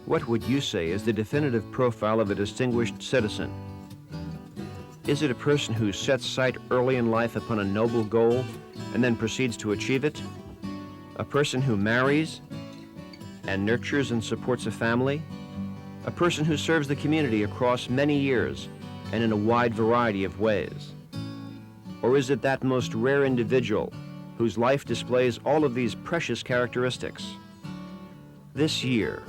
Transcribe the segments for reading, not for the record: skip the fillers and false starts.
What would you say is the definitive profile of a distinguished citizen? Is it a person who sets sight early in life upon a noble goal and then proceeds to achieve it? A person who marries and nurtures and supports a family? A person who serves the community across many years and in a wide variety of ways? Or is it that most rare individual whose life displays all of these precious characteristics? This year,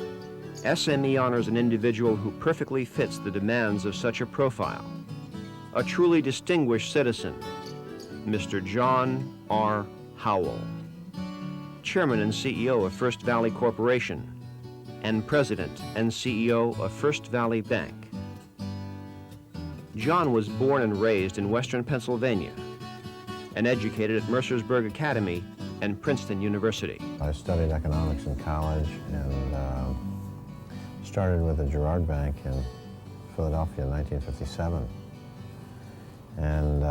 SME honors an individual who perfectly fits the demands of such a profile. A truly distinguished citizen, Mr. John R. Howell, Chairman and CEO of First Valley Corporation, and President and CEO of First Valley Bank. John was born and raised in Western Pennsylvania and educated at Mercersburg Academy and Princeton University. I studied economics in college and started with the Girard Bank in Philadelphia in 1957. And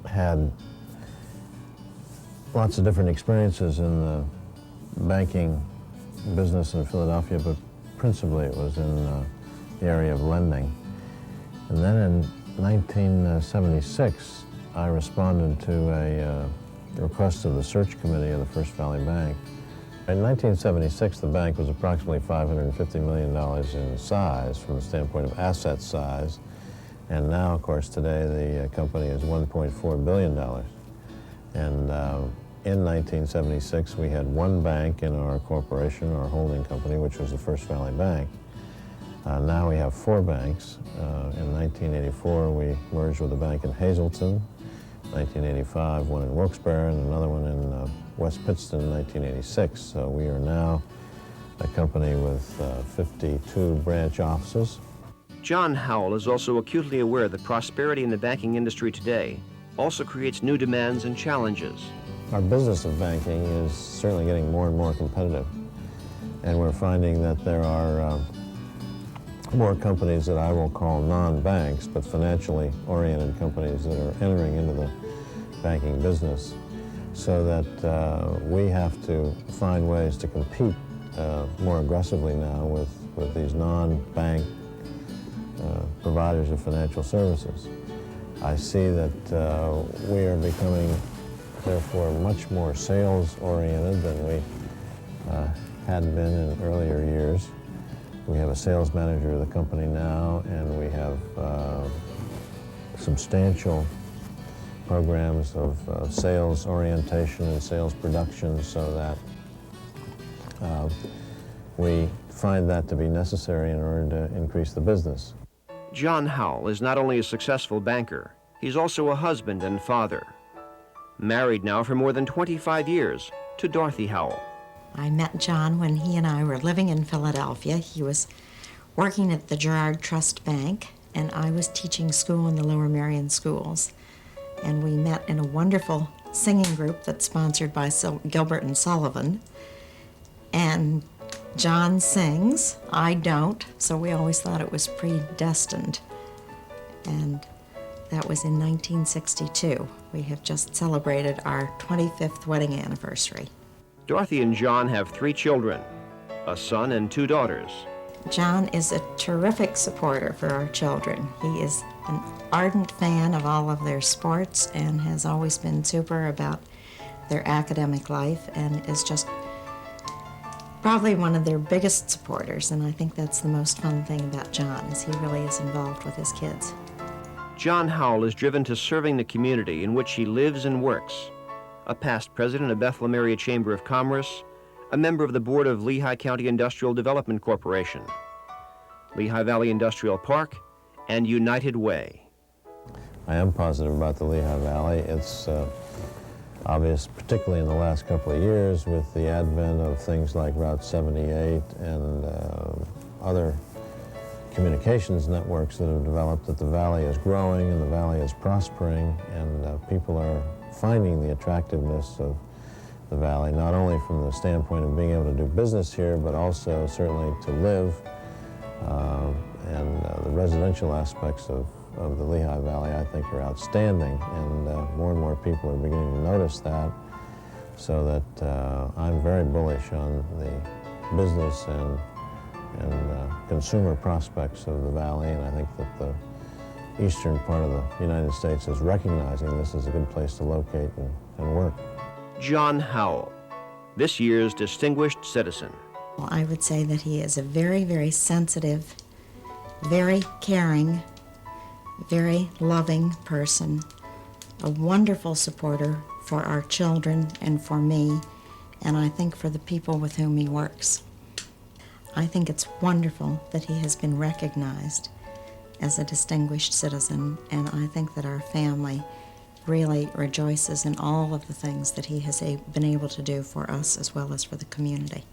had lots of different experiences in the banking business in Philadelphia, but principally it was in the area of lending. And then in 1976, I responded to a request of the search committee of the First Valley Bank. In 1976, the bank was approximately $550 million in size from the standpoint of asset size. And now, of course, today the company is $1.4 billion. And in 1976, we had one bank in our corporation, our holding company, which was the First Valley Bank. Now we have four banks. In 1984, we merged with a bank in Hazleton. 1985, one in Wilkes-Barre, and another one in West Pittston in 1986. So we are now a company with 52 branch offices. John Howell is also acutely aware that prosperity in the banking industry today also creates new demands and challenges. Our business of banking is certainly getting more and more competitive, and we're finding that there are more companies that I will call non-banks, but financially oriented companies that are entering into the banking business, so that we have to find ways to compete more aggressively now with these non-bank providers of financial services. I see that we are becoming, therefore, much more sales-oriented than we had been in earlier years. We have a sales manager of the company now, and we have substantial programs of sales orientation and sales production, so that we find that to be necessary in order to increase the business. John Howell is not only a successful banker, he's also a husband and father. Married now for more than 25 years to Dorothy Howell. I met John when he and I were living in Philadelphia. He was working at the Girard Trust Bank, and I was teaching school in the Lower Merion schools. And we met in a wonderful singing group that's sponsored by Gilbert and Sullivan. And John sings, I don't, so we always thought it was predestined. And that was in 1962. We have just celebrated our 25th wedding anniversary. Dorothy and John have 3 children, a son and 2 daughters. John is a terrific supporter for our children. He is an ardent fan of all of their sports and has always been super about their academic life, and is just probably one of their biggest supporters. And I think that's the most fun thing about John, is he really is involved with his kids. John Howell is driven to serving the community in which he lives and works. A past president of Bethlehem Area Chamber of Commerce, a member of the board of Lehigh County Industrial Development Corporation, Lehigh Valley Industrial Park, and United Way. I am positive about the Lehigh Valley. It's obvious, particularly in the last couple of years, with the advent of things like Route 78 and other communications networks that have developed, that the valley is growing and the valley is prospering, and people are finding the attractiveness of the valley, not only from the standpoint of being able to do business here, but also certainly to live, and the residential aspects of the Lehigh Valley, I think, are outstanding, and more people are beginning to notice that, so that I'm very bullish on the business and consumer prospects of the valley, and I think that the eastern part of the United States is recognizing this as a good place to locate and work. John Howell, this year's Distinguished Citizen. Well, I would say that he is a very, very sensitive, very caring, very loving person, a wonderful supporter for our children and for me, and I think for the people with whom he works. I think it's wonderful that he has been recognized as a distinguished citizen, and I think that our family really rejoices in all of the things that he has been able to do for us as well as for the community.